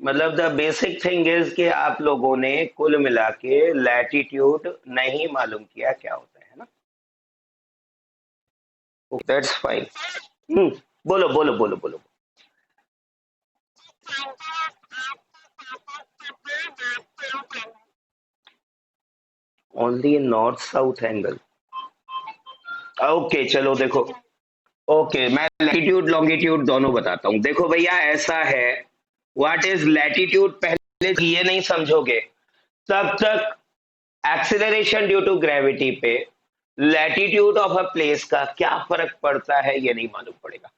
मतलब the basic thing is कि आप लोगों ने कुल मिला के लैटिट्यूड नहीं मालूम किया क्या होता है ना। That's fine. बोलो बोलो बोलो बोलो। Only north south angle. Okay चलो देखो। ओके मैं लैटिट्यूड लॉन्गिट्यूड दोनों बताता हूं। देखो भैया ऐसा है, व्हाट इज लैटिट्यूड पहले ये नहीं समझोगे तब तक एक्सीलरेशन ड्यू टू ग्रेविटी पे लैटिट्यूड ऑफ अ प्लेस का क्या फर्क पड़ता है ये नहीं मालूम पड़ेगा।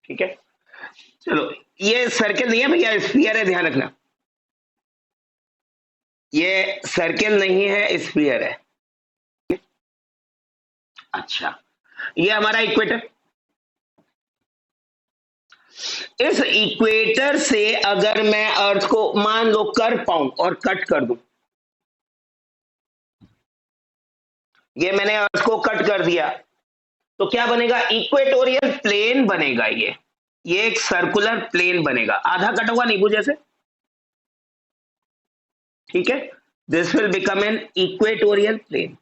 ठीक है चलो। ये सर्किल नहीं है भैया, स्फीयर है, ध्यान रखना। ये सर्किल नहीं है, स्फीयर है। अच्छा, ये हमारा इक्वेटर। इस इक्वेटर से अगर मैं अर्थ को मान लो कर पाऊं और कट कर दूं, ये मैंने अर्थ को कट कर दिया तो क्या बनेगा, इक्वेटोरियल प्लेन बनेगा। ये एक सर्कुलर प्लेन बनेगा, आधा कटा हुआ नींबू जैसे। ठीक है, this will become an equatorial plane,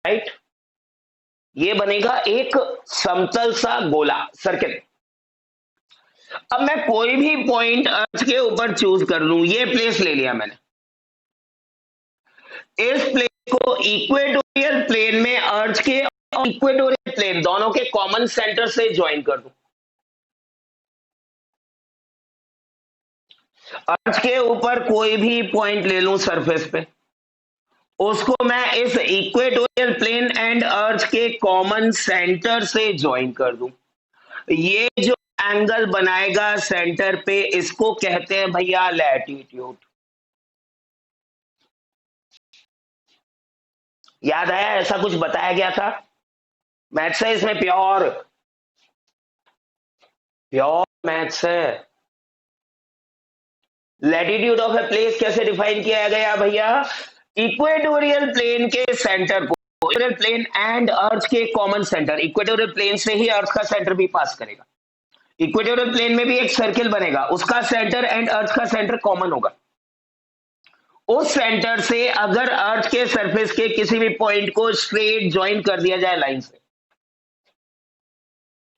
right. ये बनेगा एक समतल सा गोला, सर्किल। अब मैं कोई भी पॉइंट अर्थ के ऊपर चूज कर लूं, ये प्लेस ले लिया मैंने, इस प्लेन को इक्वेटोरियल प्लेन में अर्थ के और इक्वेटोरियल प्लेन दोनों के कॉमन सेंटर से ज्वाइन कर दूं। अर्थ के ऊपर कोई भी पॉइंट ले लूं सरफेस पे, उसको मैं इस इक्वेटोरियल प्लेन एंड अर्थ के कॉमन सेंटर से ज्वाइन कर दूं। ये जो एंगल बनाएगा सेंटर पे, इसको कहते हैं भैया लैटिट्यूड। याद आया ऐसा कुछ बताया गया था मैथ्स है इसमें, प्योर प्योर मैथ्स है। लैटिट्यूड ऑफ ए प्लेस कैसे डिफाइन किया गया भैया, इक्वेटोरियल प्लेन के सेंटर को, इक्वेटोरियल प्लेन एंड अर्थ के कॉमन सेंटर, इक्वेटोरियल प्लेन से ही अर्थ का सेंटर भी पास करेगा। इक्वेटोरियल प्लेन में भी एक सर्किल बनेगा, उसका सेंटर एंड अर्थ का सेंटर कॉमन होगा। उस सेंटर से अगर अर्थ के सरफेस के किसी भी पॉइंट को स्ट्रेट ज्वाइन कर दिया जाए लाइन से,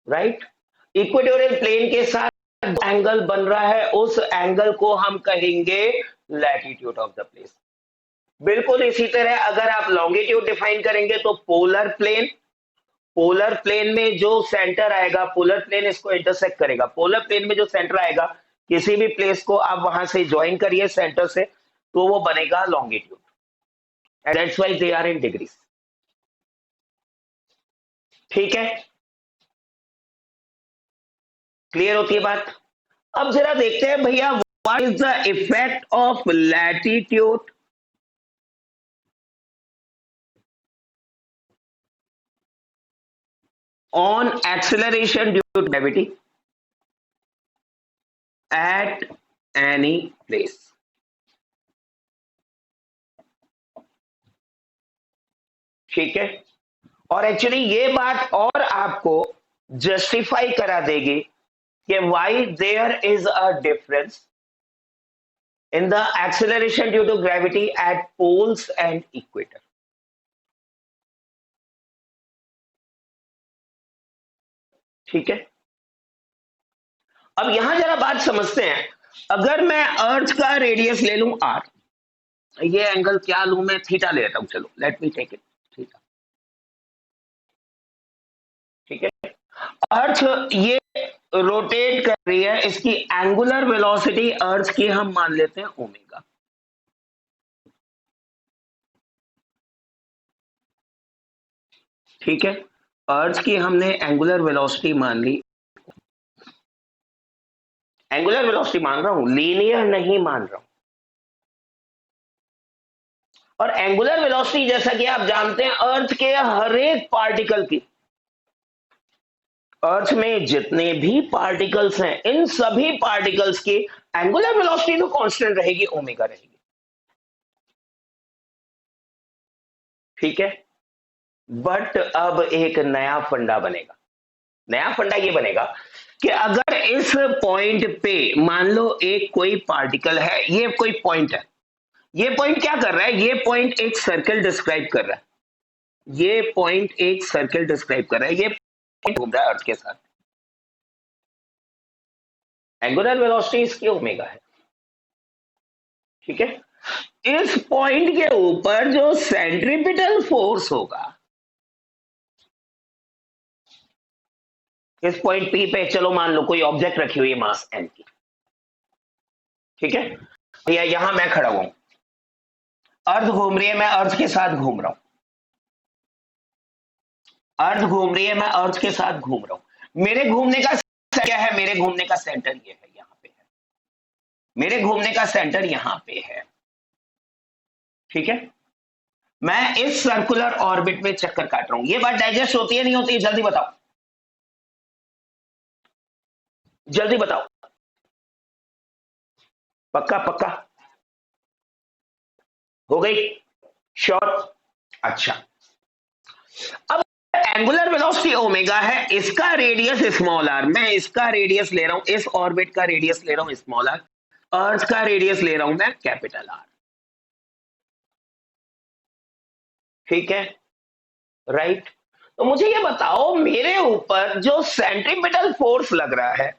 राइट, इक्वेटोरियल प्लेन के साथ एंगल बन रहा है, उस एंगल को हम कहेंगे लैटिट्यूड ऑफ द प्लेस। बिल्कुल इसी तरह अगर आप लॉन्गिट्यूड डिफाइन करेंगे तो पोलर प्लेन, पोलर प्लेन में जो सेंटर आएगा, पोलर प्लेन इसको इंटरसेक्ट करेगा, पोलर प्लेन में जो सेंटर आएगा किसी भी प्लेस को आप वहां से ज्वाइन करिए सेंटर से, तो वो बनेगा longitude, and that's why they are in degrees. ठीक है, क्लियर होती है बात। अब जरा देखते हैं भैया, what is the effect of latitude on acceleration due to gravity at any place। ठीक है, और एक्चुअली ये बात और आपको जस्टिफाई करा देगी कि why there is a difference in the acceleration due to gravity at poles and equator. ठीक है, अब यहां जरा बात समझते हैं। अगर मैं अर्थ का रेडियस ले लूं आर, ये एंगल क्या लूं मैं, थीटा ले लेता हूं, चलो let me take it theta. ठीक है, अर्थ ये रोटेट कर रही है, इसकी एंगुलर वेलोसिटी अर्थ की हम मान लेते हैं ओमेगा। ठीक है, अर्थ की हमने एंगुलर वेलोसिटी मान ली, एंगुलर वेलोसिटी मान रहा हूं, लीनियर नहीं मान रहा हूं। और एंगुलर वेलोसिटी जैसा कि आप जानते हैं अर्थ के हर एक पार्टिकल की, अर्थ में जितने भी पार्टिकल्स हैं इन सभी पार्टिकल्स की एंगुलर वेलोसिटी तो कांस्टेंट रहेगी, ओमेगा रहेगी। ठीक है, बट अब एक नया फंडा बनेगा। नया फंडा ये बनेगा कि अगर इस पॉइंट पे मान लो एक कोई पार्टिकल है, ये कोई पॉइंट है, ये पॉइंट क्या कर रहा है, ये पॉइंट एक सर्कल डिस्क्राइब कर रहा है, ये पॉइंट एक सर्कल डिस्क्राइब कर रहा है, ये पॉइंट घूम रहा है अर्थ के साथ, एंगुलर वेलोसिटी इसकी ओमेगा है, ठीक है। इस पॉइंट के ऊपर जो सेंट्रीपिटल फोर्स होगा, इस पॉइंट पी पे चलो मान लो कोई ऑब्जेक्ट रखी हुई है मास एम की, ठीक है, या यहां मैं खड़ा हूं, अर्थ घूम रही है, मैं अर्थ के साथ घूम रहा हूं, अर्थ घूम रही है, मैं अर्थ के साथ घूम रहा हूं, मेरे घूमने का क्या है, मेरे घूमने का सेंटर ये है, यहां पे है, मेरे घूमने का सेंटर यहां पे है, ठीक है। मैं इस सर्कुलर ऑर्बिट में चक्कर काट रहा हूं, ये बात डाइजेस्ट होती है नहीं होती है, जल्दी बताओ, जल्दी बताओ, पक्का पक्का हो गई, श्योर, अच्छा। अब एंगुलर वेलोसिटी ओमेगा है, इसका रेडियस स्मॉल आर, मैं इसका रेडियस ले रहा हूं, इस ऑर्बिट का रेडियस ले रहा हूं स्मॉल आर, अर्थ का रेडियस ले रहा हूं मैं कैपिटल आर, ठीक है, राइट। तो मुझे ये बताओ मेरे ऊपर जो सेंट्रीपिटल फोर्स लग रहा है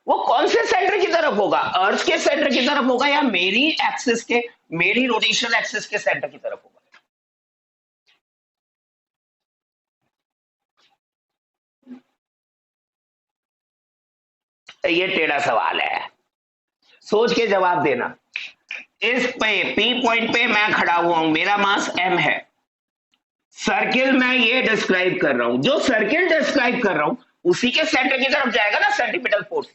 वो कौन से सेंटर की तरफ होगा, अर्थ के सेंटर की तरफ होगा या मेरी एक्सिस के, मेरी रोटेशनल एक्सिस के सेंटर की तरफ होगा? ये टेढ़ा सवाल है, सोच के जवाब देना। इस पे पी पॉइंट पे मैं खड़ा हुआ हूं, मेरा मास एम है, सर्किल मैं ये डिस्क्राइब कर रहा हूं, जो सर्किल डिस्क्राइब कर रहा हूं उसी के सेंटर की तरफ जाएगा ना सेंट्रीपिटल फोर्स,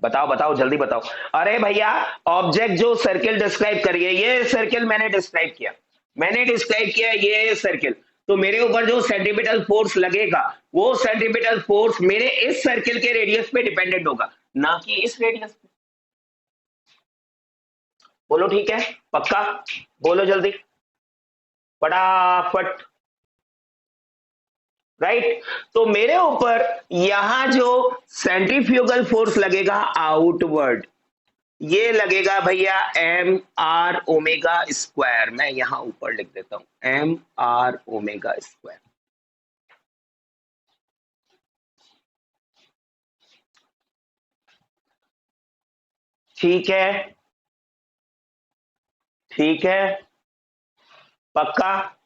बताओ बताओ जल्दी बताओ। अरे भैया ऑब्जेक्ट जो सर्किल डिस्क्राइब करिए, ये सर्किल मैंने डिस्क्राइब किया, मैंने डिस्क्राइब किया ये सर्किल, तो मेरे ऊपर जो सेंट्रीपिटल फोर्स लगेगा वो सेंट्रीपिटल फोर्स मेरे इस सर्किल के रेडियस पे डिपेंडेंट होगा, ना कि इस रेडियस पे। बोलो ठीक है, पक्का, बोलो जल्दी फटाफट, राइट। तो मेरे ऊपर यहां जो सेंट्रीफ्यूगल फोर्स लगेगा आउटवर्ड, ये लगेगा भैया एम आर ओमेगा स्क्वायर, मैं यहां ऊपर लिख देता हूं एम आर ओमेगा स्क्वायर, ठीक है, ठीक है, पक्का,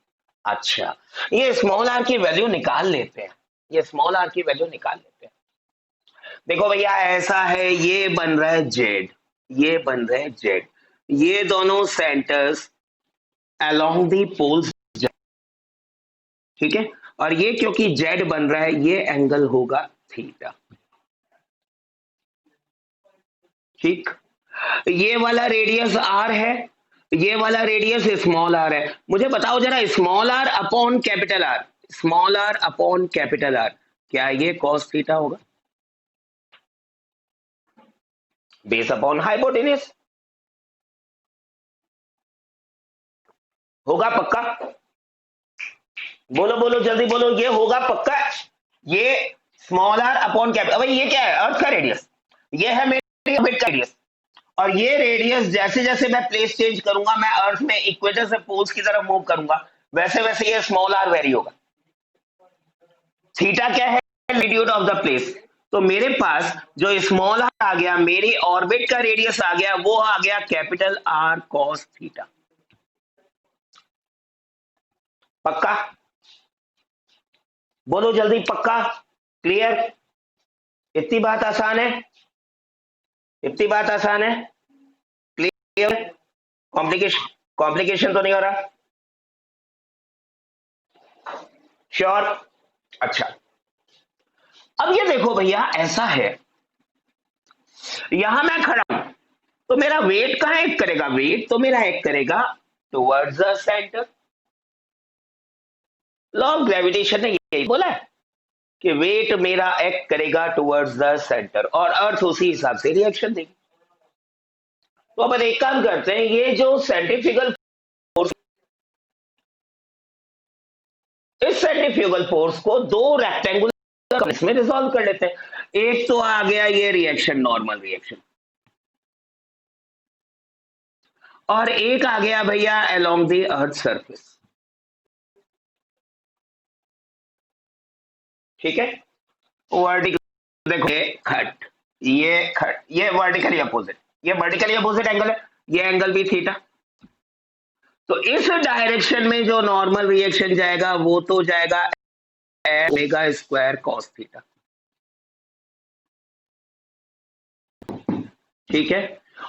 अच्छा। ये स्मॉल आर की वैल्यू निकाल लेते हैं, ये स्मॉल आर की वैल्यू निकाल लेते हैं। देखो भैया ऐसा है, ये बन रहा है जेड, ये बन रहे जेड, ये दोनों सेंटर्स अलोंग दी पोल्स, ठीक है, और ये क्योंकि जेड बन रहा है ये एंगल होगा थीटा, ठीक। ये वाला रेडियस आर है, ये वाला रेडियस स्मॉल आर है, मुझे बताओ जरा small r upon capital R, small r upon capital R, क्या ये कॉस थीटा होगा, बेस अपॉन हाइपोटेन्यूज होगा पक्का, बोलो बोलो जल्दी बोलो, ये होगा पक्का, ये स्मॉल आर अपॉन कैपिटल, भाई ये क्या है अर्थ का रेडियस, ये है मेरी ऑर्बिट का रेडियस, और ये रेडियस जैसे जैसे मैं प्लेस चेंज करूंगा, मैं अर्थ में इक्वेटर से पोल्स की तरफ मूव करूंगा, वैसे वैसे ये स्मॉल आर वेरी होगा। थीटा क्या है, लैटिट्यूड ऑफ द प्लेस, तो मेरे पास जो स्मॉल आर आ गया, मेरी ऑर्बिट का रेडियस आ गया, वो आ गया कैपिटल आर कॉस थीटा, पक्का, बोलो जल्दी पक्का, क्लियर, इतनी बात आसान है, इतनी बात आसान है, क्लियर, कॉम्प्लिकेशन, कॉम्प्लिकेशन तो नहीं हो रहा, श्योर, अच्छा। अब ये देखो भैया ऐसा है, यहां मैं खड़ा हूं तो मेरा वेट कहां एक्ट करेगा, वेट तो मेरा एक्ट करेगा towards the centre, law of gravitation ने यही बोला है कि वेट मेरा एक्ट करेगा टुवर्ड्स द सेंटर और अर्थ उसी हिसाब से रिएक्शन देगी। तो अपन एक काम करते हैं, ये जो सेंट्रीफ्यूगल फोर्स, इस सेंट्रीफ्यूगल फोर्स को दो रेक्टेंगुलर इसमें रिजॉल्व कर लेते हैं। एक तो आ गया ये रिएक्शन, नॉर्मल रिएक्शन, और एक आ गया भैया अलोंग द अर्थ सरफेस। ठीक है, वर्टिकल देखो, ये वर्टिकली अपोजिट, ये वर्टिकली अपोजिट एंगल है, ये एंगल भी थीटा। तो इस डायरेक्शन में जो नॉर्मल रिएक्शन जाएगा वो तो जाएगा ओमेगा स्क्वायर कॉस थीटा। ठीक है,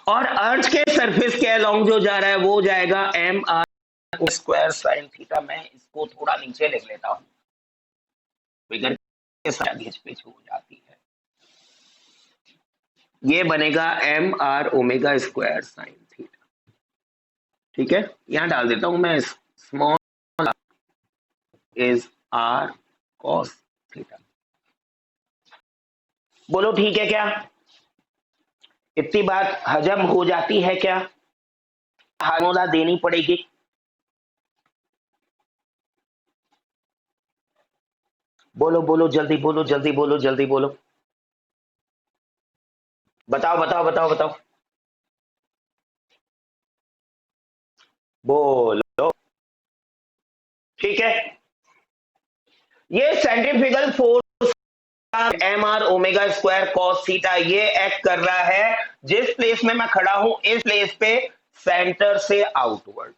और अर्थ के सरफेस के अलोंग जो जा रहा है वो जाएगा m r square sine theta. मैं इसको थोड़ा नीचे लिख लेता हूं, फिगर के साथ घिच पिच हो जाती है। ये बनेगा m are omega square sine theta. ठीक है, यहां डाल देता हूं मैं, small is r cos theta. बोलो ठीक है क्या? इतनी बात हजम हो जाती है क्या? फार्मूला देनी पड़ेगी? बोलो बोलो जल्दी, बोलो जल्दी, बोलो जल्दी, बोलो, बताओ बताओ बताओ बताओ, बोलो। ठीक है, ये centrifugal force M R omega square cos theta ये एक्ट कर रहा है जिस प्लेस में मैं खड़ा हूं, इस प्लेस पे सेंटर से आउटवर्ड।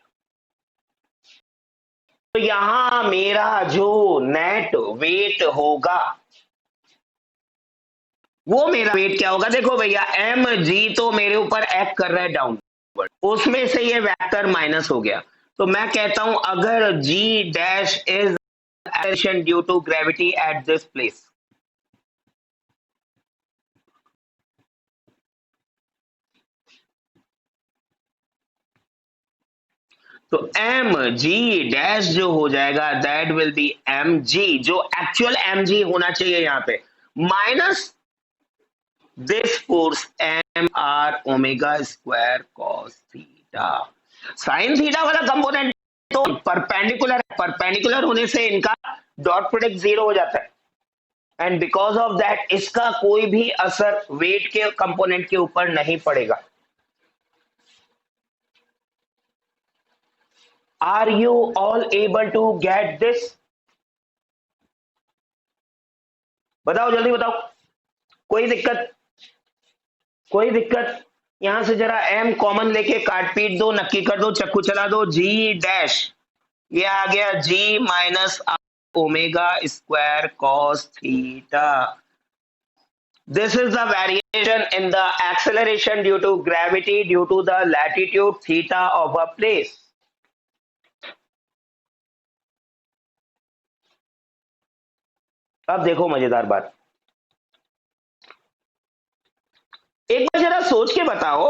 तो यहां मेरा जो नेट वेट होगा, वो मेरा वेट क्या होगा? देखो भैया, एम जी तो मेरे ऊपर एक्ट कर रहा है डाउनवर्ड, उसमें से ये वेक्टर माइनस हो गया। तो मैं कहता हूं अगर G dash is acceleration due to gravity at this place, तो एम जी डैश जो हो जाएगा that will be M G, जो एक्चुअल एम जी होना चाहिए यहां पे, minus this force M R omega square cos theta. Sine theta वाला कंपोनेंट तो परपेंडिकुलर है, परपेंडिकुलर होने से इनका डॉट प्रोडक्ट जीरो हो जाता है, एंड बिकॉज ऑफ दैट इसका कोई भी असर वेट के कंपोनेंट के ऊपर नहीं पड़ेगा। Are you all able to get this? बताओ जल्दी बताओ, कोई दिक्कत? कोई दिक्कत? यहां से जरा एम कॉमन लेके काट पीट दो, नक्की कर दो, चक्कू चला दो। जी डैश ये आ गया G minus omega square cos theta. This is the variation in the acceleration due to gravity due to the latitude theta of a place. अब देखो मजेदार बात, एक बार जरा सोच के बताओ,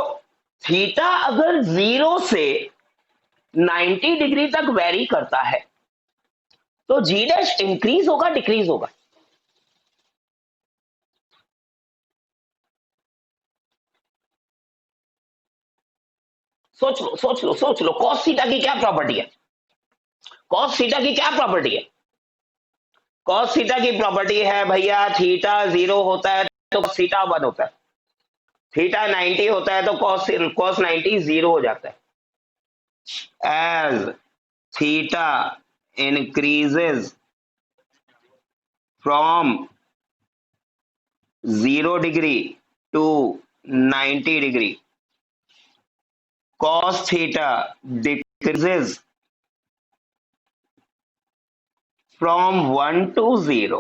थीटा अगर 0 से 90 डिग्री तक वेरी करता है तो जी डैश इंक्रीज होगा डिक्रीज होगा? सोच लो सोच लो सोच लो, कॉस थीटा की क्या प्रॉपर्टी है? कॉस थीटा की क्या प्रॉपर्टी है? कॉस थीटा की प्रॉपर्टी है भैया, थीटा 0 होता है तो कॉस थीटा 1 होता है, थीटा 90 होता है तो कॉस कॉस 90 0 हो जाता है। As theta increases from 0 degree to 90 degree, cos theta decreases from 1 to 0।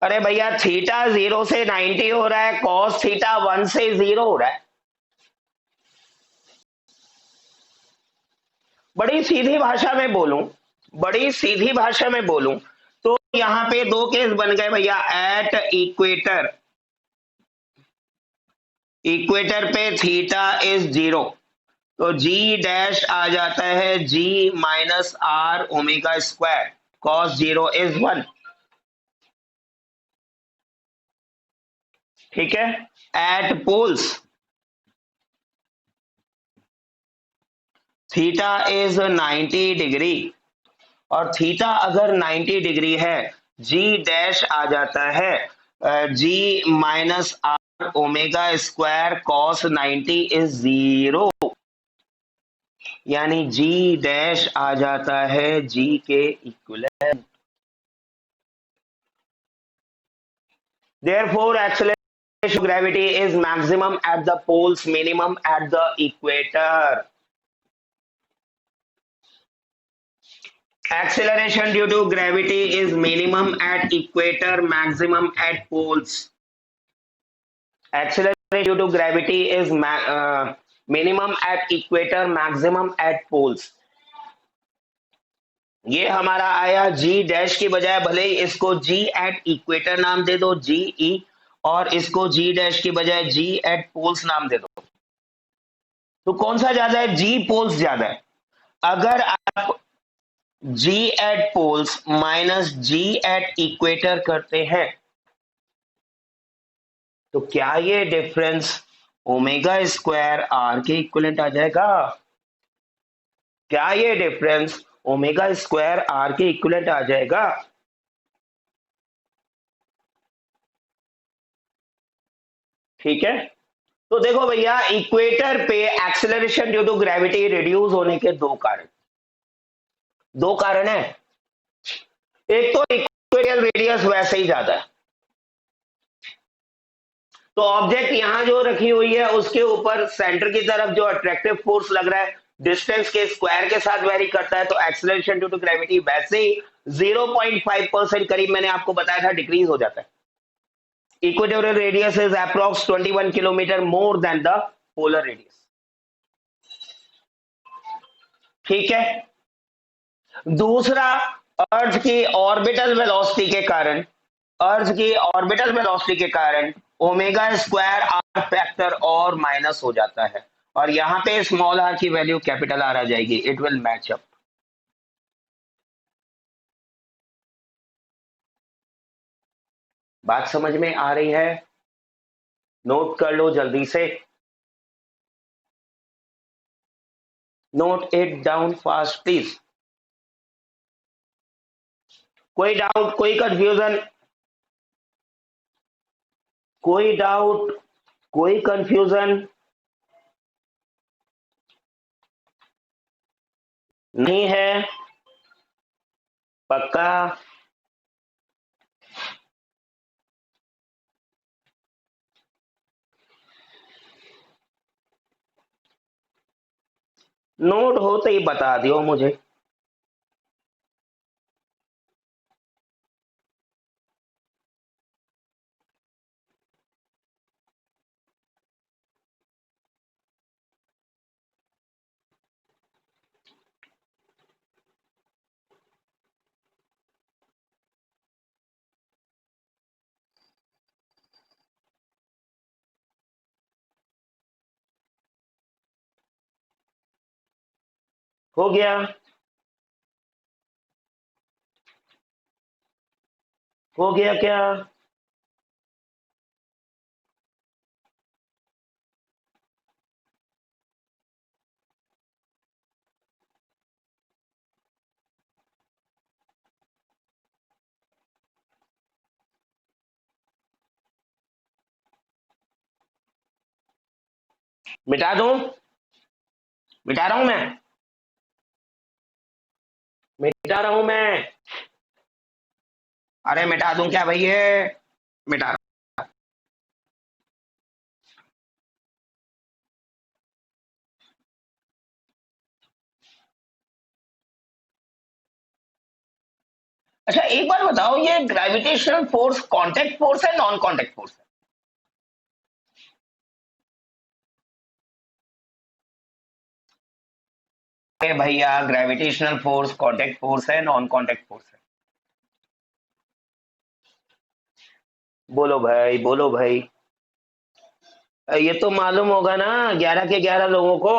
अरे भैया, थीटा 0 से 90 हो रहा है, cos थीटा 1 से 0 हो रहा है। बड़ी सीधी भाषा में बोलूं, बड़ी सीधी भाषा में बोलूं तो यहां पे दो केस बन गए भैया। एट इक्वेटर, इक्वेटर पे थीटा इज 0 तो जी डैश आ जाता है G minus R omega square, cos 0 is 1। ठीक है, at poles theta is 90 degree, और थीटा अगर 90 डिग्री है, जी डैश आ जाता है G minus R omega square cos 90 is 0, यानी जी डैश आ जाता है जी के equivalent. Therefore, acceleration of gravity is maximum at the poles, minimum at the equator. Acceleration due to gravity is minimum at equator, maximum at poles. Acceleration due to gravity is minimum at equator, maximum at poles. ये हमारा आया जी dash की बजाय भले ही इसको जी at equator नाम दे दो, जी ई, और इसको जी डैश की बजाय जी एट पोल्स नाम दे दो, तो कौन सा ज्यादा है? जी पोल्स ज्यादा है। अगर आप g at poles minus g at equator करते हैं, तो क्या ये डिफरेंस ओमेगा स्क्वायर आर के इक्विवेलेंट आ जाएगा? क्या ये डिफरेंस ओमेगा स्क्वायर आर के इक्विवेलेंट आ जाएगा? ठीक है, तो देखो भैया, इक्वेटर पे acceleration due to gravity reduce होने के दो कारण है। एक तो इक्वेटोरियल रेडियस वैसे ही ज्यादा है, तो ऑब्जेक्ट यहां जो रखी हुई है उसके ऊपर सेंटर की तरफ जो अट्रैक्टिव फोर्स लग रहा है डिस्टेंस के स्क्वायर के साथ वेरी करता है, तो एक्सेलरेशन ड्यू टू ग्रेविटी वैसे ही 0.5% करीब मैंने आपको बताया था डिक्रीज हो जाता है। Equatorial radius is approx 21 kilometre more than the polar radius. ठीक है, दूसरा, अर्थ की ऑर्बिटल वेलोसिटी के कारण, अर्थ की ऑर्बिटल वेलोसिटी के कारण ओमेगा स्क्वायर आर फैक्टर और माइनस हो जाता है, और यहां पे स्मॉल आर की वैल्यू कैपिटल आर आ जाएगी, इट विल मैच अप। बात समझ में आ रही है? नोट कर लो जल्दी से, note it down fast please. कोई डाउट, कोई कंफ्यूजन, कोई डाउट, कोई कंफ्यूजन नहीं है? पक्का? नोट हो तो ही बता दियो मुझे। हो गया? हो गया क्या? मिटा दूं? मिटा रहा हूं मैं, मिटा रहा हूं मैं। अरे मिटा दूं क्या भैया? मिटा रहा हूं। अच्छा एक बार बताओ, ये ग्रेविटेशनल फोर्स कांटेक्ट फोर्स है नॉन कांटेक्ट फोर्स है? अरे भैया, ग्रेविटेशनल फोर्स कांटेक्ट फोर्स है नॉन कांटेक्ट फोर्स है? बोलो भाई, बोलो भाई। ये तो मालूम होगा ना, 11 के 11 लोगों को।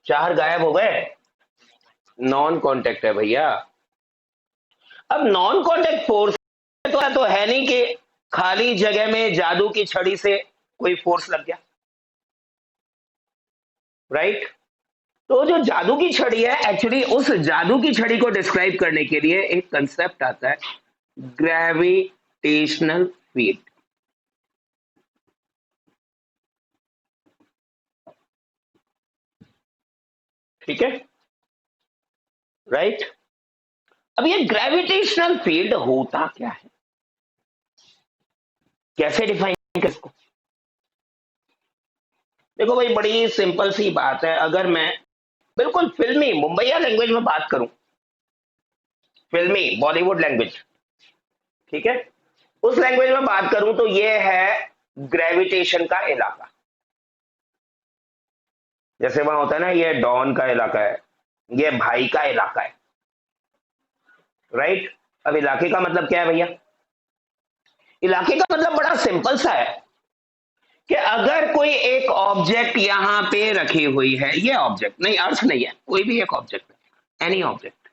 4 गायब हो गए। नॉन कांटेक्ट है भैया। अब नॉन कांटेक्ट फोर्स तो है नहीं कि खाली जगह में जादू की छड़ी से कोई फोर्स लग गया, राइट? तो जो जादू की छड़ी है, एक्चुअली उस जादू की छड़ी को डिस्क्राइब करने के लिए एक कंसेप्ट आता है, ग्रेविटेशनल फील्ड। ठीक है, राइट। अब ये ग्रेविटेशनल फील्ड होता क्या है, कैसे डिफाइन कर इसको? देखो भाई, बड़ी सिंपल सी बात है। अगर मैं बिल्कुल फिल्मी मुंबईया लैंग्वेज में बात करूं, फिल्मी बॉलीवुड लैंग्वेज, ठीक है, उस लैंग्वेज में बात करूं तो ये है ग्रेविटेशन का इलाका। जैसे वहां होता है ना, ये डॉन का इलाका है, ये भाई का इलाका है, राइट। अब इलाके का मतलब क्या है भैया? इलाके का मतलब बड़ा सिंपल सा है कि अगर कोई एक ऑब्जेक्ट यहां पे रखी हुई है, ये ऑब्जेक्ट नहीं, अर्थ नहीं है, कोई भी एक ऑब्जेक्ट, एनी ऑब्जेक्ट,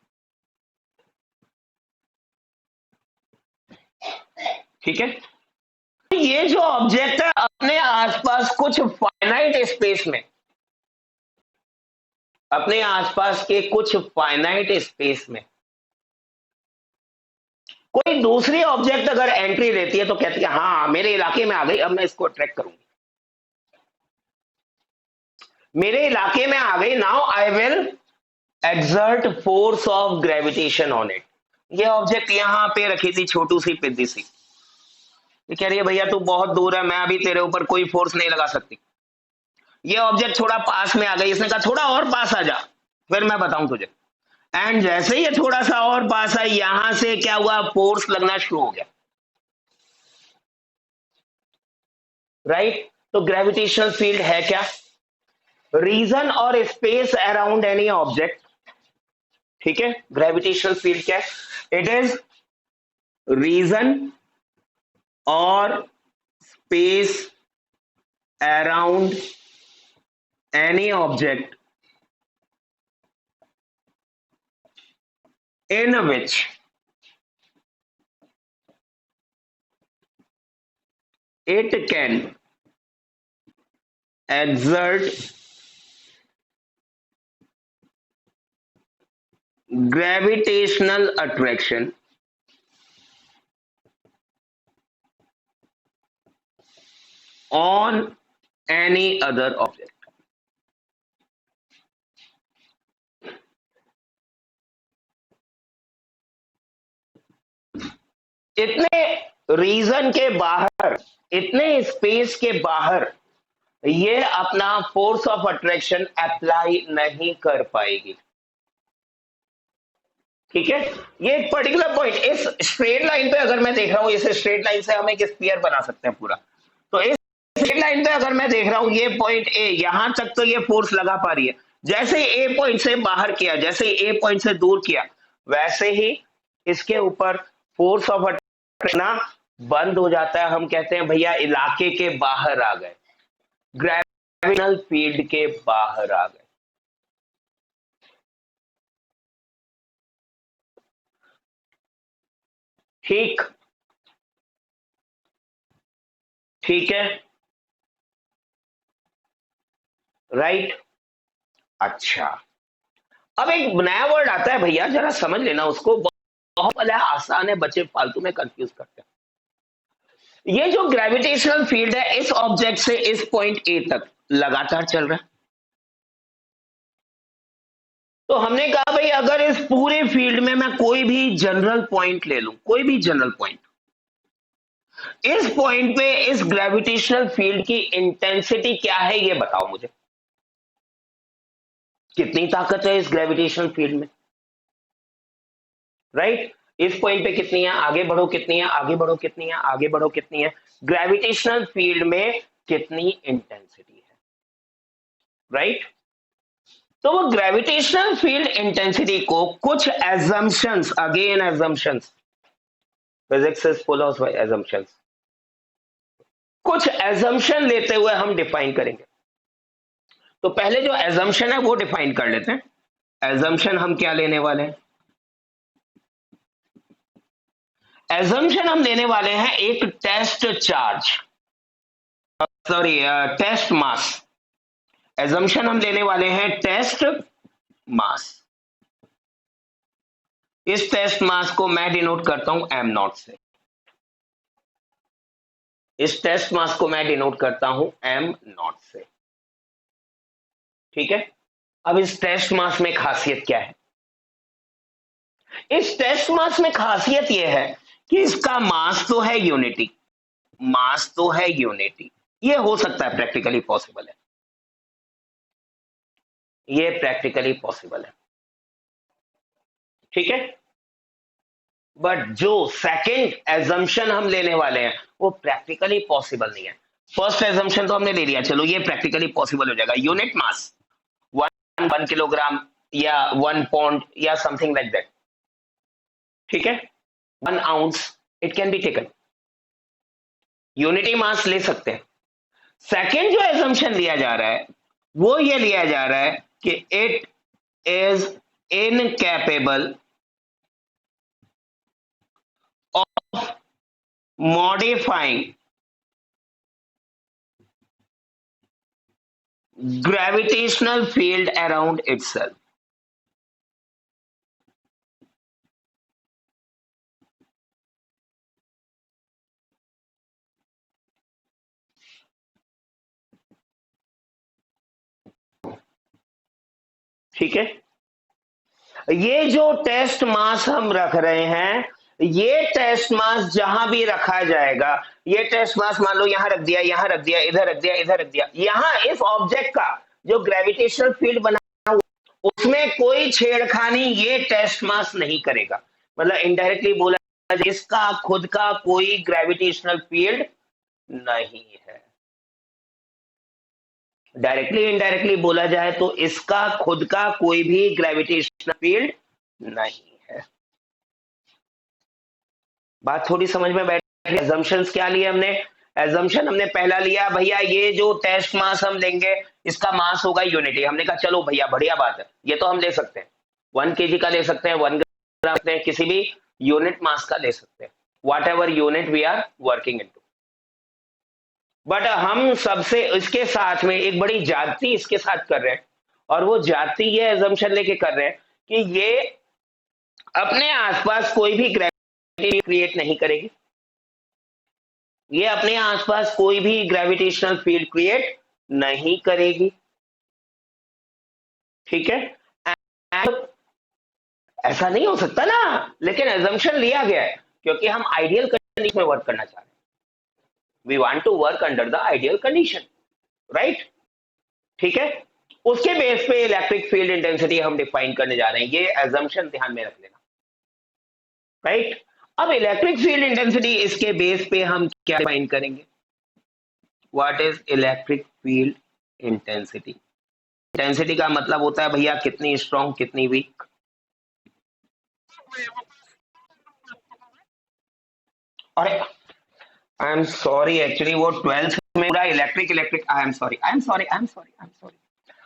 ठीक है। ये जो ऑब्जेक्ट है अपने आसपास कुछ फाइनाइट स्पेस में, अपने आसपास के कुछ फाइनाइट स्पेस में कोई दूसरी ऑब्जेक्ट अगर एंट्री लेती है तो कहती है हाँ मेरे इलाके में आ गई, अब मैं इसको अट्रैक्ट करूंगी, मेरे इलाके में आ गई, now I will exert force of gravitation on it. ये ऑब्जेक्ट यहां पे रखी थी, छोटू सी पिद्दी सी, ये कह रही है भैया तू बहुत दूर है, मैं अभी तेरे ऊपर कोई फोर्स नहीं लगा सकती। ये ऑब्जेक्ट थोड़ा पास में आ गई, इसने कहा थोड़ा और पास आ जा, फिर मैं बताऊं तुझे। एंड जैसे ही ये थोड़ा सा और पास है, यहां से क्या हुआ, फोर्स लगना शुरू हो गया, राइट। तो ग्रेविटेशनल फील्ड है क्या? रीजन और स्पेस अराउंड एनी ऑब्जेक्ट, ठीक है। ग्रेविटेशनल फील्ड क्या है? इट इज रीजन और space around any object in which it can exert gravitational attraction on any other object। इतने रीजन के बाहर, इतने स्पेस के बाहर ये अपना फोर्स ऑफ अट्रैक्शन अप्लाई नहीं कर पाएगी, ठीक है। ये एक पर्टिकुलर पॉइंट, इस स्ट्रेट लाइन पे अगर मैं देख रहा हूं, इस स्ट्रेट लाइन से हम एक स्फीयर बना सकते हैं पूरा, तो इस स्ट्रेट लाइन पे अगर मैं देख रहा हूं, ये पॉइंट ए, यहां तक तो ये फोर्स लगा पा रही है, जैसे ए पॉइंट से बाहर किया, जैसे ए पॉइंट से दूर किया, वैसे ही इसके ऊपर फोर्स ऑफ अट्रैक्शन बंद हो जाता है। हम कहते हैं भैया इलाके के बाहर आ गए, ग्रेविटेशनल फील्ड के बाहर आ गए। ठीक, ठीक है, राइट। अच्छा, अब एक नया वर्ड आता है भैया, जरा समझ लेना उसको, बहुत वाला आसान है, बच्चे फालतू में कंफ्यूज करते हैं। ये जो ग्रेविटेशनल फील्ड है इस ऑब्जेक्ट से इस पॉइंट ए तक लगातार चल रहा है, तो हमने कहा भाई अगर इस पूरे फील्ड में मैं कोई भी जनरल पॉइंट ले लूं, कोई भी जनरल पॉइंट, इस पॉइंट पे इस ग्रेविटेशनल फील्ड की इंटेंसिटी क्या है ये बताओ मुझे, कितनी ताकत है इस ग्रेविटेशनल फील्ड में, राइट। इस पॉइंट पे कितनी है, आगे बढ़ो कितनी है, आगे बढ़ो कितनी है, आगे बढ़ो कितनी है, ग्रेविटेशनल फील्ड में कितनी इंटेंसिटी है, राइट। तो वो ग्रेविटेशनल फील्ड इंटेंसिटी को कुछ assumptions, again assumptions, physics is full of assumptions, कुछ एजम्पशन लेते हुए हम डिफाइन करेंगे। तो पहले जो एजम्पशन है वो डिफाइन कर लेते हैं। एजम्पशन हम क्या लेने वाले हैं? एजम्पशन हम लेने वाले हैं एक टेस्ट चार्ज, सॉरी टेस्ट मास। एजम्पशन हम लेने वाले हैं टेस्ट मास, इस टेस्ट मास को मैं डिनोट करता हूं एम नॉट से, इस टेस्ट मास को मैं डिनोट करता हूं एम नॉट से। ठीक है, अब इस टेस्ट मास में खासियत क्या है? इस टेस्ट मास में खासियत यह है कि इसका मास तो है यूनिटी, मास तो है यूनिटी, ये हो सकता है, प्रैक्टिकली पॉसिबल है, ये प्रैक्टिकली पॉसिबल है। ठीक है, बट जो सेकंड एजम्पशन हम लेने वाले हैं वो प्रैक्टिकली पॉसिबल नहीं है। फर्स्ट एजम्पशन तो हमने ले लिया, चलो ये प्रैक्टिकली पॉसिबल हो जाएगा। यूनिट मास 1 किलोग्राम या 1 पॉन्ड या समथिंग लाइक दैट। ठीक है, 1 ounce it can be taken, unity mass ले सकते हैं। सेकंड जो एजम्पशन लिया जा रहा है वो ये लिया जा रहा है कि it is incapable of modifying gravitational field around itself। ठीक है, ये जो टेस्ट मास हम रख रहे हैं, ये टेस्ट मास जहां भी रखा जाएगा, ये टेस्ट मास मान लो यहां रख दिया, यहां रख दिया, इधर रख दिया, इधर रख दिया, यहां इस ऑब्जेक्ट का जो ग्रेविटेशनल फील्ड बना हुआ उसमें कोई छेड़खानी ये टेस्ट मास नहीं करेगा। मतलब इनडायरेक्टली बोला, इसका खुद का कोई ग्रेविटेशनल फील्ड नहीं है। डायरेक्टली इनडायरेक्टली बोला जाए तो इसका खुद का कोई भी ग्रेविटेशनल फील्ड नहीं है। बात थोड़ी समझ में बैठी? एजम्पशंस क्या लिए हमने? एजम्पशन हमने पहला लिया, भैया ये जो टेस्ट मास हम लेंगे इसका मास होगा यूनिटी। हमने कहा चलो भैया बढ़िया बात है, ये तो हम ले सकते हैं, 1 kg का ले सकते हैं, 1 ग्राम सकते हैं, किसी भी यूनिट मास का ले सकते हैं, whatever unit we are working into. But हम सबसे इसके साथ में एक बड़ी ज्यादती इसके साथ कर रहे हैं, और वो ज्यादती ये एजम्पशन लेके कर रहे हैं कि ये अपने आसपास कोई भी ग्रेविटी क्रिएट नहीं करेगी, ये अपने आसपास कोई भी ग्रेविटेशनल फील्ड क्रिएट नहीं करेगी। ठीक है, ऐसा नहीं हो सकता ना, लेकिन एजम्पशन लिया गया है क्योंकि हम आइडियल कंडीशन में वर्क करना चाह रहे हैं। We want to work under the ideal condition, right? ठीक है, उसके बेस पे इलेक्ट्रिक फील्ड इंटेंसिटी हम डिफाइन करने जा रहे हैं, ये एजम्पशन ध्यान में रख लेना, राइट? अब इलेक्ट्रिक फील्ड इंटेंसिटी इसके बेस पे हम क्या डिफाइन करेंगे? What is electric field intensity? Intensity का मतलब होता है भैया कितनी स्ट्रॉन्ग कितनी वीक। अरे आई एम सॉरी, एक्चुअली वो 12th में पूरा electric I am sorry, I am sorry, I am sorry, I am sorry.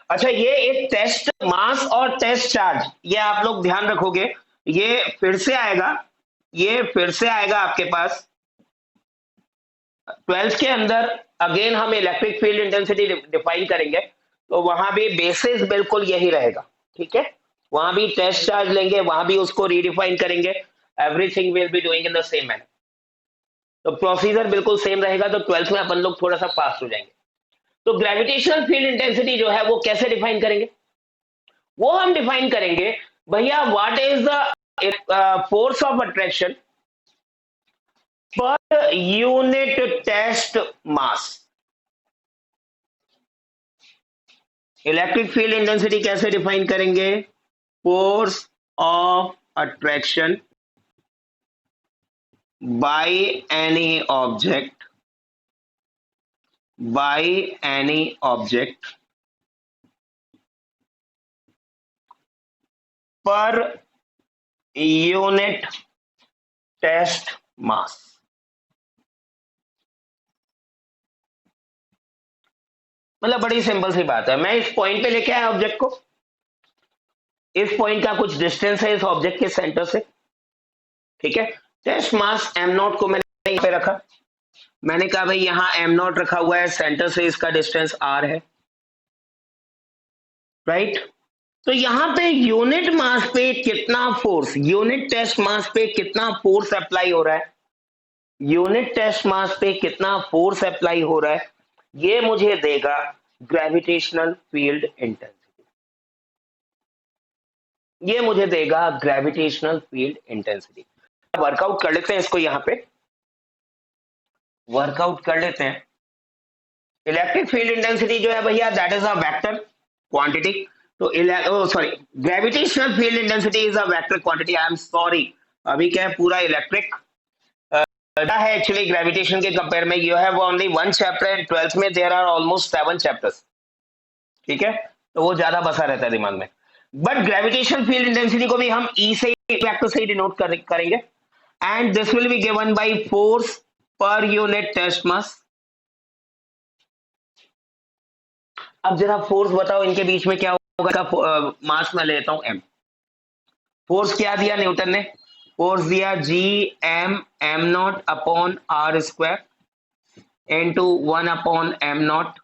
अच्छा, ये एक टेस्ट मास और टेस्ट चार्ज, ये आप लोग ध्यान रखोगे, ये फिर से आएगा, ये फिर से आएगा आपके पास 12th के अंदर। अगेन हम इलेक्ट्रिक फील्ड इंटेंसिटी डिफाइन करेंगे, तो वहां भी बेसिस बिल्कुल यही रहेगा। ठीक है, वहां भी टेस्ट चार्ज लेंगे, वहां भी उसको रीडिफाइन करेंगे, everything will be doing in the same manner, तो प्रोसीजर बिल्कुल सेम रहेगा। तो 12th में अपन लोग थोड़ा सा फास्ट हो जाएंगे। तो ग्रेविटेशनल फील्ड इंटेंसिटी जो है वो कैसे डिफाइन करेंगे? वो हम डिफाइन करेंगे भैया, what is the force of attraction per unit test mass. Electric field intensity कैसे डिफाइन करेंगे? Force of attraction by any object per unit test mass। मतलब बड़ी सिंपल सी बात है, मैं इस पॉइंट पे लेके आया ऑब्जेक्ट को, इस पॉइंट का कुछ डिस्टेंस है इस ऑब्जेक्ट के सेंटर से। ठीक है, टेस्ट मास एम नॉट को मैंने यहां पे रखा, मैंने कहा भाई यहां एम नॉट रखा हुआ है, सेंटर से इसका डिस्टेंस आर है, राइट? तो यहां पे यूनिट मास पे कितना फोर्स, यूनिट टेस्ट मास पे कितना फोर्स अप्लाई हो रहा है, यूनिट टेस्ट मास पे कितना फोर्स अप्लाई हो रहा है, ये मुझे देगा ग्रेविटेशनल फील्ड इंटेंसिटी, ये मुझे देगा ग्रेविटेशनल फील्ड इंटेंसिटी। वर्कआउट कर लेते हैं इसको, यहां पे वर्कआउट कर लेते हैं। इलेक्ट्रिक फील्ड इंटेंसिटी जो है भैया, that is a vector quantity. तो sorry, gravitational field intensity is a vector quantity, I am sorry. अभी क्या है, पूरा इलेक्ट्रिक है एक्चुअली ग्रेविटेशन के कंपेयर में। You have only one chapter and 12th में देयर आर ऑलमोस्ट 7 चैप्टर्स, ठीक है, तो वो ज्यादा बसा रहता है दिमाग में। बट ग्रेविटेशनल फील्ड इंटेंसिटी को भी हम ई से वेक्टर से ही डिनोट करेंगे, and this will be given by force per unit test mass. अब जरा फोर्स बताओ इनके बीच में क्या होगा, मास में लेता हूं एम। फोर्स क्या दिया न्यूटन ने, फोर्स दिया G M M naught upon R square into 1 upon M naught.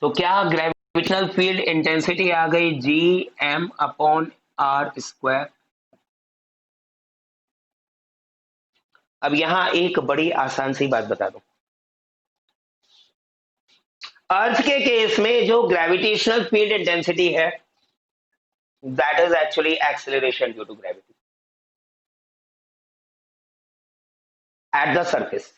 तो क्या ग्रेविटेशनल फील्ड इंटेंसिटी आ गई G M upon R square. अब यहां एक बड़ी आसान सी बात बता दूं, अर्थ के केस में जो ग्रेविटेशनल फील्ड इंटेंसिटी है, that is actually acceleration due to gravity at the surface.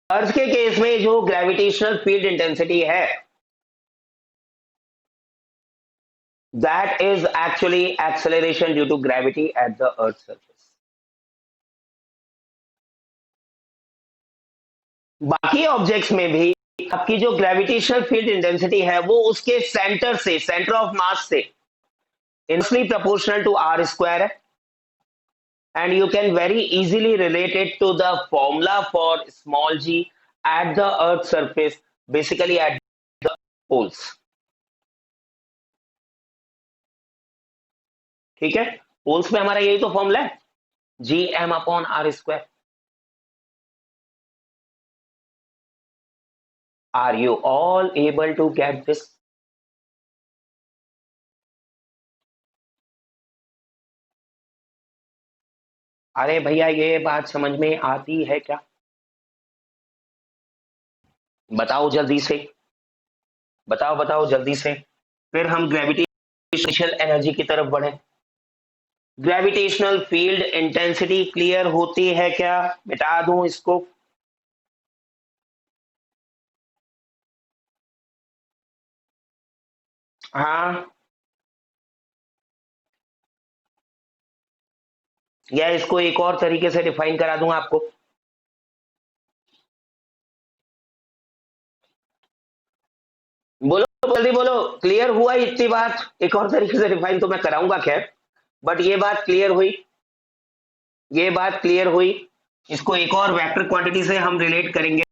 Earth के केस में जो ग्रेविटेशनल फील्ड इंटेंसिटी है, that is actually acceleration due to gravity at the earth surface. बाकी ऑब्जेक्ट्स में भी आपकी जो ग्रेविटेशनल फील्ड इंटेंसिटी है, वो उसके सेंटर से, सेंटर ऑफ मास से inversely proportional to R square है, and you can very easily relate it to the formula for small g at the earth surface, basically at the poles। ठीक है, poles में हमारा यही तो formula है, G M upon R square. Are you all able to get this? अरे भैया ये बात समझ में आती है क्या, बताओ जल्दी से, बताओ बताओ जल्दी से, फिर हम ग्रेविटेशनल एनर्जी की तरफ बढ़े। ग्रेविटेशनल फील्ड इंटेंसिटी क्लियर होती है क्या, मिटा दूं इसको? हाँ, या इसको एक और तरीके से डिफाइन करा दूंगा आपको। बोलो जल्दी बोलो, क्लियर हुआ इतनी बात? एक और तरीके से डिफाइन तो मैं कराऊंगा खैर, बट ये बात क्लियर हुई, ये बात क्लियर हुई। इसको एक और वेक्टर क्वांटिटी से हम रिलेट करेंगे,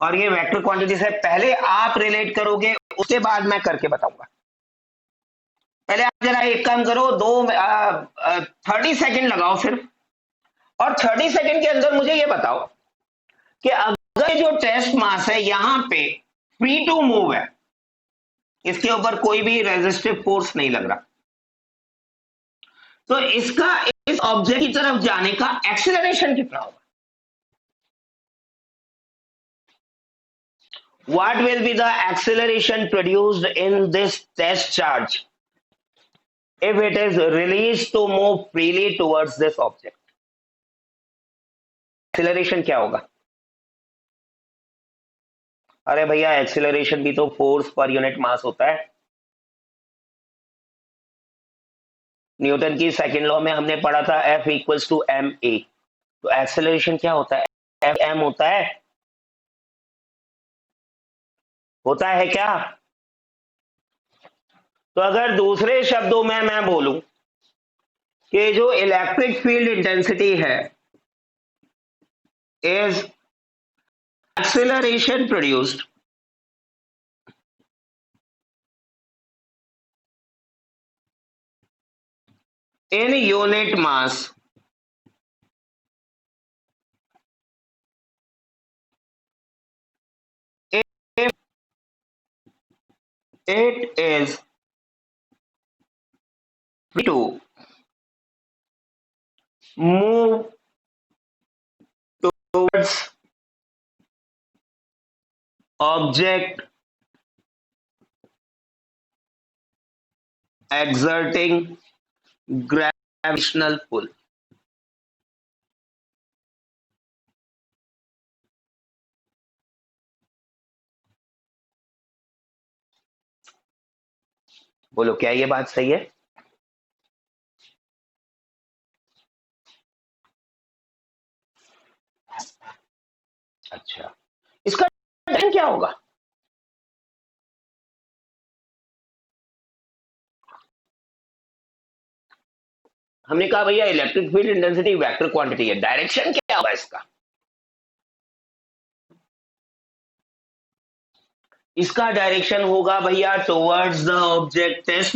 और ये वेक्टर क्वांटिटी से पहले आप रिलेट करोगे, उसके बाद मैं करके बताऊंगा। पहले आप जरा एक काम करो, 30 सेकंड लगाओ सिर्फ, और 30 सेकंड के अंदर मुझे ये बताओ कि अगर जो टेस्ट मास है यहां पे फ्री टू मूव है, इसके ऊपर कोई भी रेजिस्टिव फोर्स नहीं लग रहा, तो इसका इस ऑब्जेक्ट की तरफ जाने का एक्सेलरेशन कितना होगा? What will be the acceleration produced in this test charge if it is released to move freely towards this object? Acceleration क्या होगा? अरे भैया एक्सेलरेशन भी तो फोर्स पर यूनिट मास होता है। न्यूटन की सेकंड लॉ में हमने पढ़ा था F equals to M A, तो एक्सेलरेशन क्या होता है? एफ एम होता है क्या? तो अगर दूसरे शब्दों में मैं बोलूं कि जो इलेक्ट्रिक फील्ड इंटेंसिटी है is acceleration produced in unit mass it is free to move towards object exerting gravitational pull. बोलो क्या ये बात सही है? अच्छा, इसका टाइम क्या होगा? हमने कहा भैया electric field intensity vector quantity है, डायरेक्शन क्या होगा इसका? इसका डायरेक्शन होगा भैया टुवर्ड्स द ऑब्जेक्ट। टेस्ट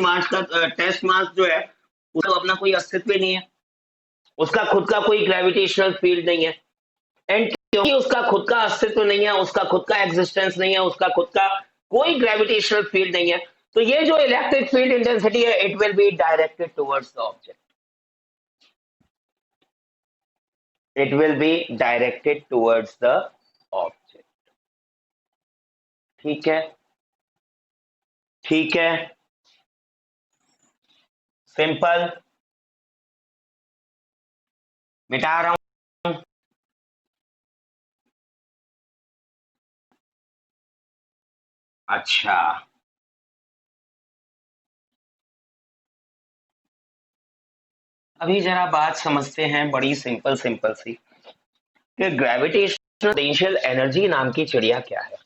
मास जो है उसका अपना कोई अस्तित्व नहीं है, उसका खुद का कोई ग्रेविटेशनल फील्ड नहीं है, एंड क्योंकि उसका खुद का अस्तित्व नहीं है, उसका खुद का एग्जिस्टेंस नहीं है, उसका खुद का कोई ग्रेविटेशनल फील्ड नहीं है, तो ये जो इलेक्ट्रिक फील्ड इंटेंसिटी है it will be directed towards the object. It will be directed towards the object. ठीक है, ठीक है, सिंपल। मिटा रहा हूं। अच्छा, अभी जरा बात समझते हैं बड़ी सिंपल सिंपल सी कि ग्रेविटेशनल पोटेंशियल एनर्जी नाम की चिड़िया क्या है।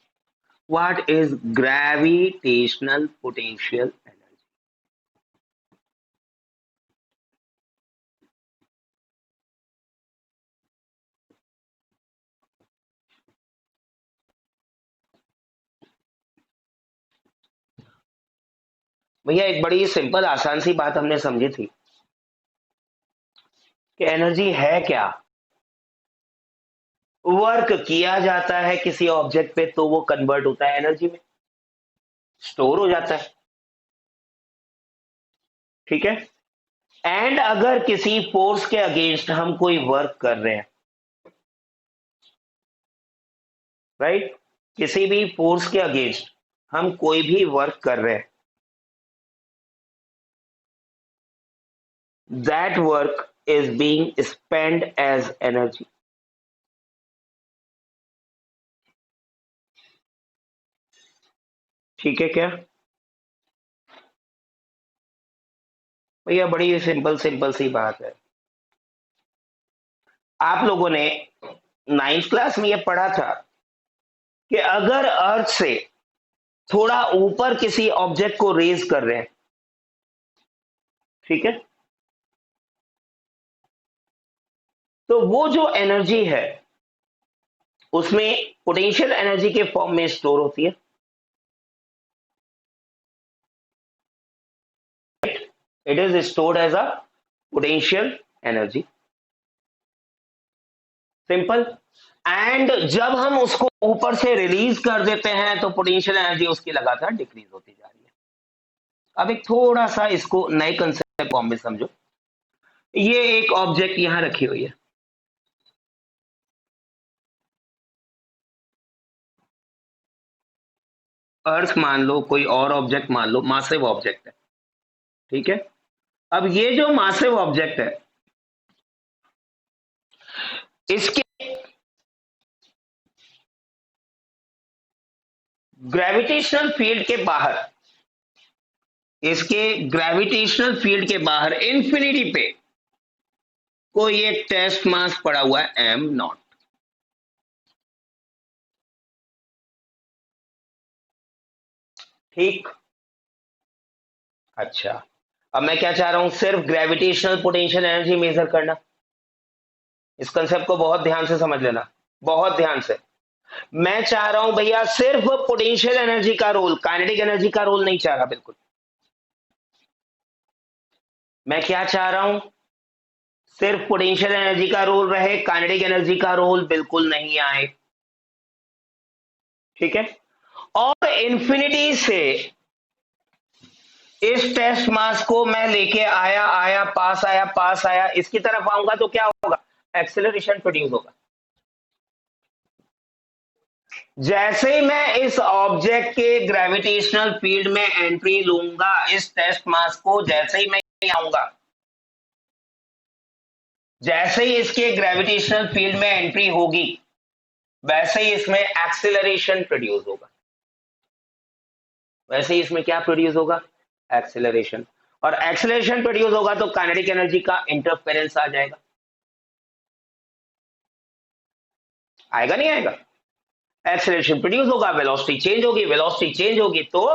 What is gravitational potential energy? भैया एक बड़ी सिंपल आसान सी बात हमने समझी थी कि एनर्जी है क्या। वर्क किया जाता है किसी ऑब्जेक्ट पे तो वो कन्वर्ट होता है एनर्जी में, स्टोर हो जाता है। ठीक है, एंड अगर किसी फोर्स के अगेंस्ट हम कोई वर्क कर रहे हैं, राइट, किसी भी फोर्स के अगेंस्ट हम कोई भी वर्क कर रहे हैं, that work is being spent as energy। ठीक है क्या भैया? बड़ी सिंपल सिंपल सी बात है। आप लोगों ने 9th क्लास में ये पढ़ा था कि अगर अर्थ से थोड़ा ऊपर किसी ऑब्जेक्ट को रेज कर रहे हैं, ठीक है, तो वो जो एनर्जी है उसमें पोटेंशियल एनर्जी के फॉर्म में स्टोर होती है। It is stored as a potential energy, simple. And जब हम उसको ऊपर से रिलीज कर देते हैं तो पोटेंशियल एनर्जी उसकी लगातार डिक्रीज होती जा रही है। अब एक थोड़ा सा इसको नए कंसेप्ट फॉर्म में समझो। ये एक ऑब्जेक्ट यहां रखी हुई है, अर्थ मान लो, कोई और ऑब्जेक्ट मान लो, मासिव ऑब्जेक्ट है। ठीक है, अब ये जो मासिव ऑब्जेक्ट है इसके ग्रेविटेशनल फील्ड के बाहर, इसके ग्रेविटेशनल फील्ड के बाहर इंफिनिटी पे कोई एक टेस्ट मास पड़ा हुआ है m0। ठीक, अच्छा, अब मैं क्या चाह रहा हूं, सिर्फ ग्रेविटेशनल पोटेंशियल एनर्जी मेजर करना। इस कंसेप्ट को बहुत ध्यान से समझ लेना, बहुत ध्यान से। मैं चाह रहा हूं भैया सिर्फ पोटेंशियल एनर्जी का रोल, काइनेटिक एनर्जी का रोल नहीं चाह रहा बिल्कुल। मैं क्या चाह रहा हूं, सिर्फ पोटेंशियल एनर्जी का रोल रहे, काइनेटिक एनर्जी का रोल बिल्कुल नहीं आए। ठीक है, और इंफिनिटी से इस टेस्ट मास को मैं लेके आया आया पास आया पास आया, इसकी तरफ आऊंगा तो क्या होगा, एक्सेलरेशन प्रोड्यूस होगा। जैसे ही मैं इस ऑब्जेक्ट के ग्रेविटेशनल फील्ड में एंट्री लूंगा, इस टेस्ट मास को जैसे ही मैं आऊंगा, जैसे ही इसके ग्रेविटेशनल फील्ड में एंट्री होगी, वैसे ही इसमें एक्सेलरेशन प्रोड्यूस होगा। वैसे ही इसमें क्या प्रोड्यूस होगा, एक्सेलरेशन। और एक्सेलरेशन प्रोड्यूस होगा तो काइनेटिक एनर्जी का इंटरफेरेंस आ जाएगा। आएगा नहीं आएगा, एक्सेलरेशन प्रोड्यूस होगा, वेलोसिटी चेंज होगी, वेलोसिटी चेंज होगी तो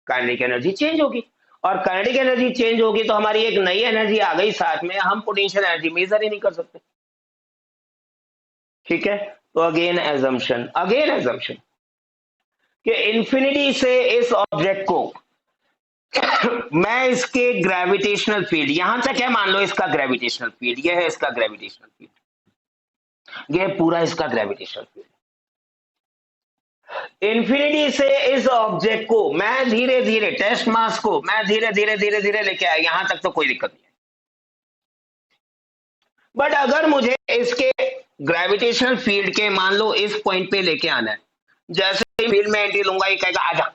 काइनेटिक एनर्जी चेंज होगी, और काइनेटिक एनर्जी चेंज होगी तो हमारी एक नई एनर्जी आ गई साथ में, हम पोटेंशियल एनर्जी मेजर ही नहीं कर सकते। ठीक है, तो अगेन एजम्पशन कि इंफिनिटी से इस ऑब्जेक्ट को मैं इसके ग्रेविटेशनल फील्ड, यहां तक है मान लो इसका ग्रेविटेशनल फील्ड, यह है इसका ग्रेविटेशनल फील्ड, यह पूरा इसका ग्रेविटेशनल फील्ड। इंफिनिटी से इस ऑब्जेक्ट को मैं धीरे धीरे, टेस्ट मास को मैं धीरे धीरे धीरे धीरे लेके आया, यहां तक तो कोई दिक्कत नहीं है। बट अगर मुझे इसके ग्रेविटेशनल फील्ड के मान लो इस पॉइंट पे लेके आना है, जैसे ही फील्ड में एंट्री लूंगा, ये कहेगा आजा,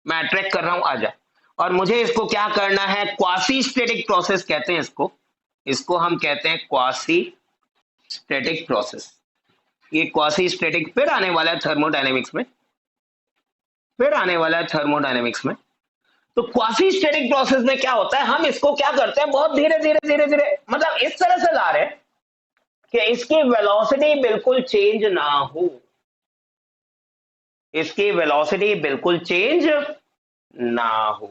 मैं अट्रैक्ट कर रहा हूं आजा, और मुझे इसको क्या करना है, क्वासी स्टैटिक प्रोसेस कहते हैं इसको हम कहते हैं क्वासी स्टैटिक प्रोसेस। ये क्वासी स्टैटिक फिर आने वाला है थर्मोडायनेमिक्स में, तो क्वासी स्टैटिक प्रोसेस में क्या होता है, हम इसको क्या करते हैं, बहुत धीरे धीरे धीरे धीरे, मतलब इस तरह से ला रहे हैं कि इसकी वेलोसिटी बिल्कुल चेंज ना हो, इसकी वेलोसिटी बिल्कुल चेंज ना हो,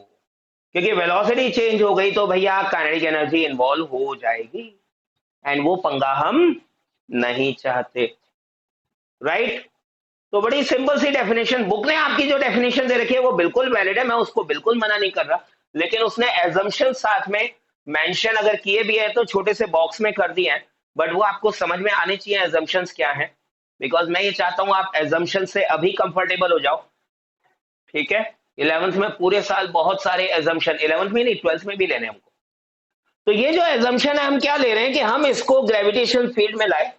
क्योंकि वेलोसिटी चेंज हो गई तो भैया काइनेटिक एनर्जी इन्वॉल्व हो जाएगी, एंड वो पंगा हम नहीं चाहते, राइट। तो बड़ी सिंपल सी डेफिनेशन, बुक ने आपकी जो डेफिनेशन दे रखी है वो बिल्कुल वैलिड है, मैं उसको बिल्कुल मना नहीं कर रहा, लेकिन उसने एजम्पशन साथ में मेंशन अगर किए भी है तो छोटे से बॉक्स में कर दिए हैं, बट वो आपको समझ में आने चाहिए एजम्पशंस क्या है, बिकॉज मैं ये चाहता हूं आप एजम्पशन से अभी कंफर्टेबल हो जाओ। ठीक है, 11th में पूरे साल बहुत सारे एजम्पशन, 11th में नहीं 12th में भी लेने हमको। तो ये जो एजम्पशन है हम क्या ले रहे हैं कि हम इसको ग्रेविटेशनल फील्ड में लाए,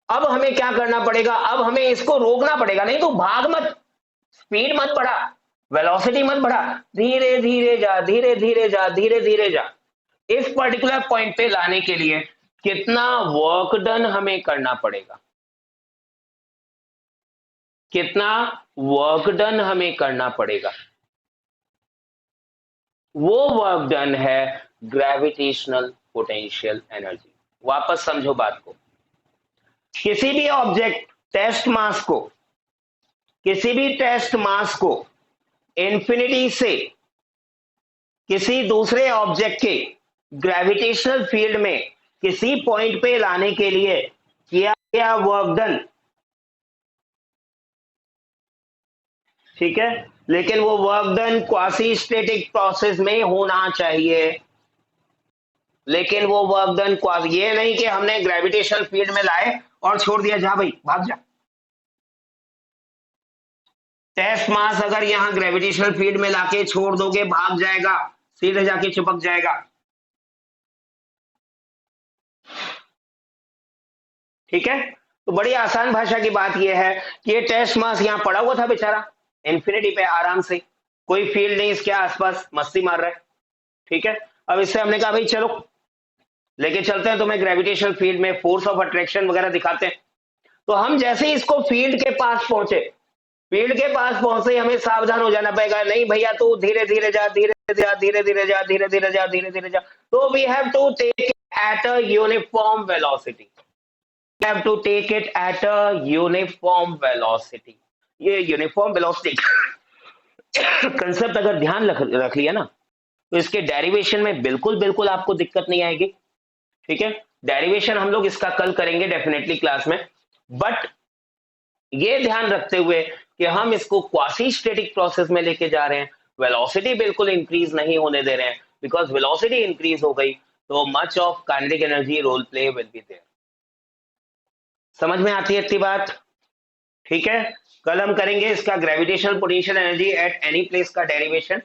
अब हमें क्या करना पड़ेगा, अब हमें इसको रोकना पड़ेगा, नहीं तो भाग मत, स्पीड मत बढ़ा, वेलोसिटी मत बढ़ा, धीरे धीरे जा, धीरे धीरे जा, धीरे धीरे जा। इस पर्टिकुलर पॉइंट पे लाने के लिए कितना वर्क डन हमें करना पड़ेगा, कितना वर्क डन हमें करना पड़ेगा, वो वर्क डन है ग्रेविटेशनल पोटेंशियल एनर्जी। वापस समझो बात को, किसी भी ऑब्जेक्ट टेस्ट मास को, किसी भी टेस्ट मास को इंफिनिटी से किसी दूसरे ऑब्जेक्ट के ग्रेविटेशनल फील्ड में किसी पॉइंट पे लाने के लिए किया गया वर्क डन, ठीक है, लेकिन वो work done quasi static process में होना चाहिए, लेकिन वो वर्क डन क्वासी, ये नहीं कि हमने ग्रेविटेशनल फील्ड में लाए और छोड़ दिया, जा भाई भाग जा। टेस्ट मास अगर यहां ग्रेविटेशनल फील्ड में लाके छोड़ दोगे, भाग जाएगा, सीधे जाके चिपक जाएगा। ठीक है, तो बड़ी आसान भाषा की बात यह है कि ये टेस्ट मास यहां पड़ा हुआ था बेचारा इंफिनिटी पे आराम से, कोई फील्ड नहीं इसके आसपास, मस्ती मार रहा है। ठीक है, अब इससे हमने कहा भाई चलो लेके चलते हैं तुम्हें ग्रेविटेशनल फील्ड में, फोर्स ऑफ अट्रैक्शन वगैरह दिखाते हैं। तो हम जैसे ही इसको फील्ड के पास पहुंचे, फील्ड के पास पहुंचे हमें सावधान हो जाना पड़ेगा, नहीं भैया तू धीरे धीरे जा, धीरे जा, धीरे धीरे जा, धीरे धीरे जा, धीरे धीरे जा। तो we have to take at a uniform velocity, have to take it at a uniform velocity। ये यूनिफॉर्म वेलोसिटी कंसेप्ट अगर ध्यान रख लिया ना तो इसके डेरिवेशन में बिल्कुल बिल्कुल आपको दिक्कत नहीं आएगी। ठीक है, डेरिवेशन हम लोग इसका कल करेंगे डेफिनेटली क्लास में, बट ये ध्यान रखते हुए कि हम इसको क्वासी स्टैटिक प्रोसेस में लेके जा रहे हैं, वेलोसिटी बिल्कुल इंक्रीज नहीं होने दे रहे हैं, बिकॉज वेलोसिटी इंक्रीज हो गई तो much of kinetic energy role play will be there. समझ में आती है इतनी बात? ठीक है, कल हम करेंगे इसका gravitational potential energy at any place का डेरिवेशन।